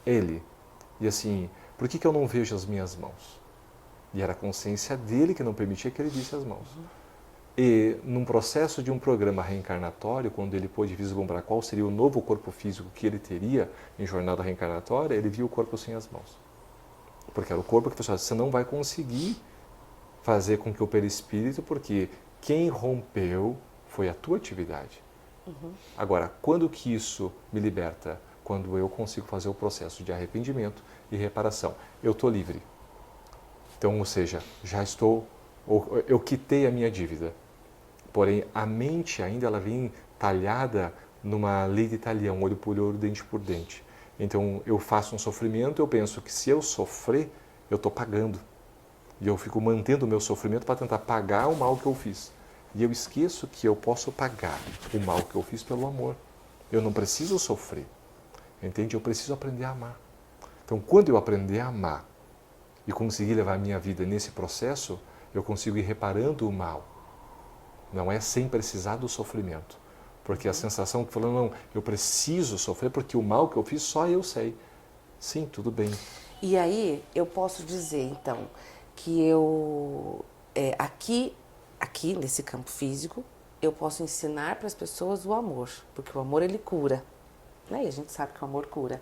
Ele. E assim, por que eu não vejo as minhas mãos? E era a consciência dele que não permitia que ele visse as mãos. E num processo de um programa reencarnatório, quando ele pôde vislumbrar qual seria o novo corpo físico que ele teria em jornada reencarnatória, ele viu o corpo sem as mãos. Porque era o corpo que falou assim, você não vai conseguir fazer com que o perispírito, porque quem rompeu foi a tua atividade. Agora, quando que isso me liberta? Quando eu consigo fazer o processo de arrependimento e reparação. Eu estou livre. Então, ou seja, já estou, eu quitei a minha dívida. Porém, a mente ainda ela vem talhada numa lei de talhão, olho por olho, dente por dente. Então, eu faço um sofrimento, eu penso que se eu sofrer, eu estou pagando. E eu fico mantendo o meu sofrimento para tentar pagar o mal que eu fiz. E eu esqueço que eu posso pagar o mal que eu fiz pelo amor. Eu não preciso sofrer. Entende? Eu preciso aprender a amar. Então, quando eu aprender a amar e conseguir levar a minha vida nesse processo, eu consigo ir reparando o mal. Não é sem precisar do sofrimento. Porque a sensação que falando, não, eu preciso sofrer porque o mal que eu fiz só eu sei. Sim, tudo bem. E aí eu posso dizer, então, que eu, aqui nesse campo físico, eu posso ensinar para as pessoas o amor, porque o amor ele cura, né? E a gente sabe que o amor cura.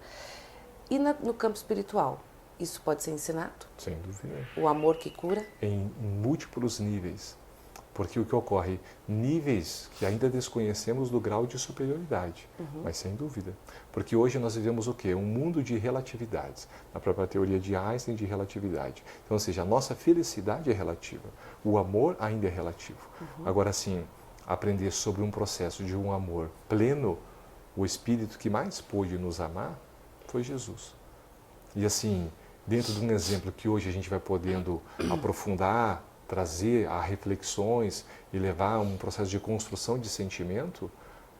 E no campo espiritual, isso pode ser ensinado? Sem dúvida. O amor que cura? Em múltiplos níveis. Porque o que ocorre? Níveis que ainda desconhecemos do grau de superioridade, mas sem dúvida. Porque hoje nós vivemos o quê? Um mundo de relatividades, na própria teoria de Einstein de relatividade. Então, ou seja, a nossa felicidade é relativa, o amor ainda é relativo. Agora sim, aprender sobre um processo de um amor pleno, o Espírito que mais pôde nos amar foi Jesus. E assim, dentro de um exemplo que hoje a gente vai podendo aprofundar, trazer a reflexões e levar a um processo de construção de sentimento,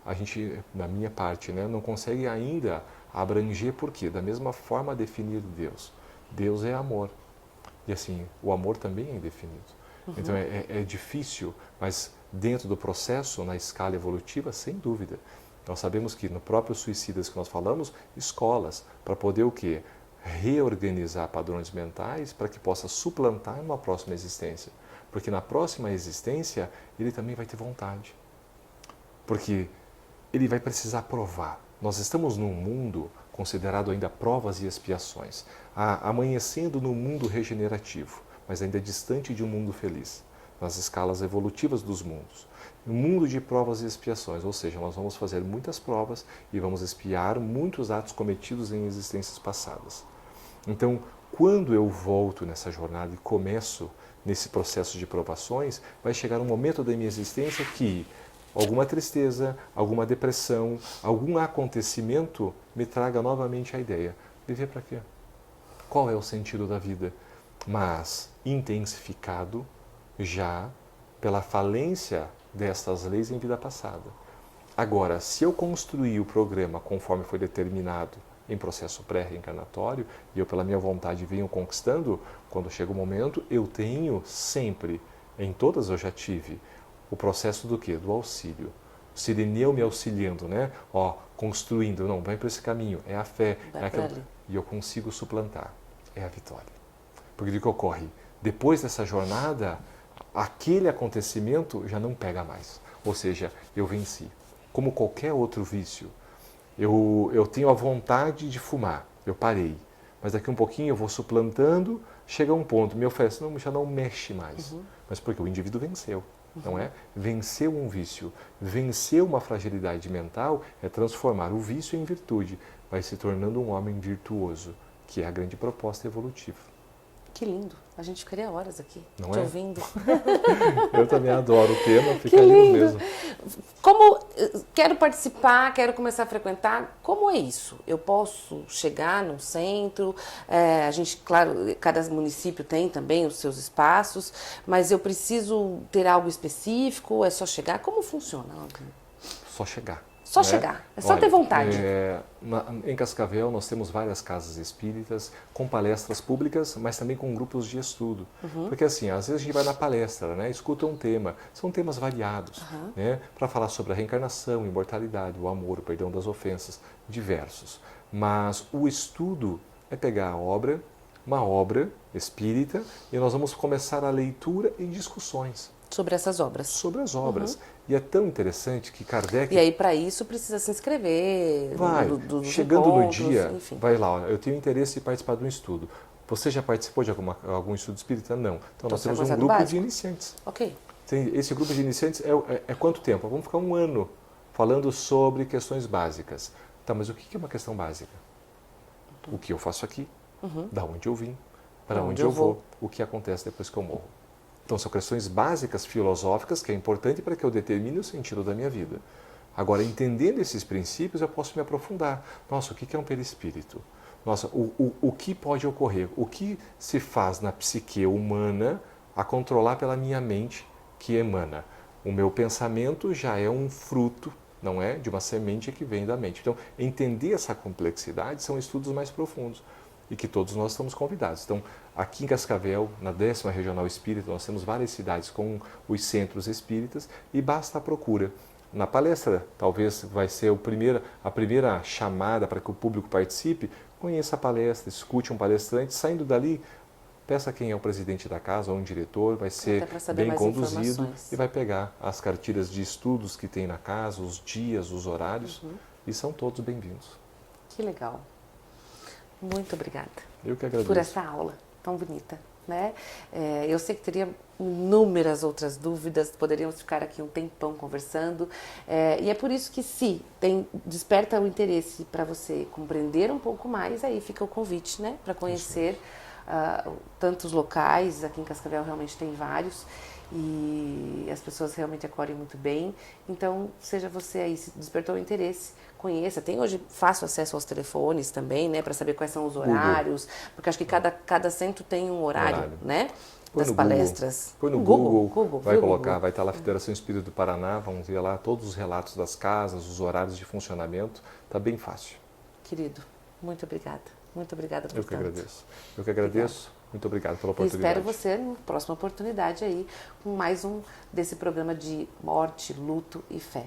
a gente, na minha parte, né, não consegue ainda abranger por quê? Da mesma forma definir Deus. Deus é amor. E assim, o amor também é indefinido. Então é difícil, mas dentro do processo, na escala evolutiva, sem dúvida. Nós sabemos que no próprio Suicidas que nós falamos, escolas, para poder o quê? Reorganizar padrões mentais para que possa suplantar numa próxima existência. Porque na próxima existência ele também vai ter vontade. Porque ele vai precisar provar. Nós estamos num mundo considerado ainda provas e expiações, amanhecendo no mundo regenerativo, mas ainda distante de um mundo feliz, nas escalas evolutivas dos mundos. Um mundo de provas e expiações, ou seja, nós vamos fazer muitas provas e vamos expiar muitos atos cometidos em existências passadas. Então, quando eu volto nessa jornada e começo nesse processo de provações, vai chegar um momento da minha existência que alguma tristeza, alguma depressão, algum acontecimento me traga novamente a ideia: viver para quê? Qual é o sentido da vida? Mas intensificado já pela falência destas leis em vida passada. Agora, se eu construir o programa conforme foi determinado em processo pré-reencarnatório, e eu pela minha vontade venho conquistando, quando chega o momento, eu tenho sempre, em todas eu já tive, o processo do quê? Do auxílio. O Sirineu me auxiliando, né? Ó, construindo, não, vai para esse caminho, é a fé, é aquilo. E eu consigo suplantar, é a vitória. Porque o que ocorre? Depois dessa jornada, aquele acontecimento já não pega mais. Ou seja, eu venci. Como qualquer outro vício, eu tenho a vontade de fumar, eu parei. Mas daqui um pouquinho eu vou suplantando, chega um ponto, me oferece, não, já não mexe mais. Mas porque o indivíduo venceu. Não é? Vencer um vício, vencer uma fragilidade mental é transformar o vício em virtude, vai se tornando um homem virtuoso, que é a grande proposta evolutiva. Que lindo, a gente ficaria horas aqui, não te é? ouvindo. Eu também adoro o tema, fica lindo mesmo. Como quero participar, quero começar a frequentar, como é isso? Eu posso chegar num centro, a gente, claro, cada município tem também os seus espaços, mas eu preciso ter algo específico, é só chegar? Como funciona? Só chegar. Só chegar, é só ter vontade. Em Cascavel nós temos várias casas espíritas com palestras públicas, mas também com grupos de estudo. Porque assim, às vezes a gente vai na palestra, né, escuta um tema, são temas variados, né, para falar sobre a reencarnação, imortalidade, o amor, o perdão das ofensas, diversos. Mas o estudo é pegar a obra, uma obra espírita, e nós vamos começar a leitura e discussões. Sobre essas obras. Sobre as obras. E é tão interessante que Kardec... E aí, para isso, precisa se inscrever. Dos chegando no encontros, dia, enfim. vai lá, olha, eu tenho interesse em participar de um estudo. Você já participou de algum estudo espírita? Não. Então, nós temos um grupo de iniciantes. Ok. Esse grupo de iniciantes é quanto tempo? Vamos ficar um ano falando sobre questões básicas. Tá, mas o que é uma questão básica? O que eu faço aqui? Da onde eu vim? Para onde eu vou? O que acontece depois que eu morro? Então, são questões básicas filosóficas que é importante para que eu determine o sentido da minha vida. Agora, entendendo esses princípios, eu posso me aprofundar. Nossa, o que é um perispírito? Nossa, o que pode ocorrer? O que se faz na psique humana a controlar pela minha mente que emana? O meu pensamento já é um fruto, não é? De uma semente que vem da mente. Então, entender essa complexidade são estudos mais profundos e que todos nós estamos convidados. Então, aqui em Cascavel, na 10ª Regional Espírita, nós temos várias cidades com os centros espíritas e basta a procura. Na palestra, talvez vai ser a primeira chamada para que o público participe, conheça a palestra, escute um palestrante, saindo dali, peça quem é o presidente da casa ou um diretor, vai ser bem conduzido e vai pegar as cartilhas de estudos que tem na casa, os dias, os horários, e são todos bem-vindos. Que legal. Muito obrigada. Eu que agradeço. Por essa aula tão bonita, né? Eu sei que teria inúmeras outras dúvidas, poderíamos ficar aqui um tempão conversando, e é por isso que desperta o interesse para você compreender um pouco mais, aí fica o convite, né? Para conhecer tantos locais, aqui em Cascavel realmente tem vários, e as pessoas realmente acolhem muito bem. Então, seja você aí, se despertou o interesse, conheça. Tem hoje fácil acesso aos telefones também, né, para saber quais são os horários, porque acho que cada centro tem um horário, né, das palestras. Põe no Google, vai colocar, vai estar lá a Federação Espírita do Paraná, vamos ver lá todos os relatos das casas, os horários de funcionamento, está bem fácil. Querido, muito obrigada. Muito obrigada por Eu que agradeço. Eu que agradeço. Obrigada. Muito obrigado pela oportunidade. Espero você na próxima oportunidade aí com mais um desse programa de morte, luto e fé.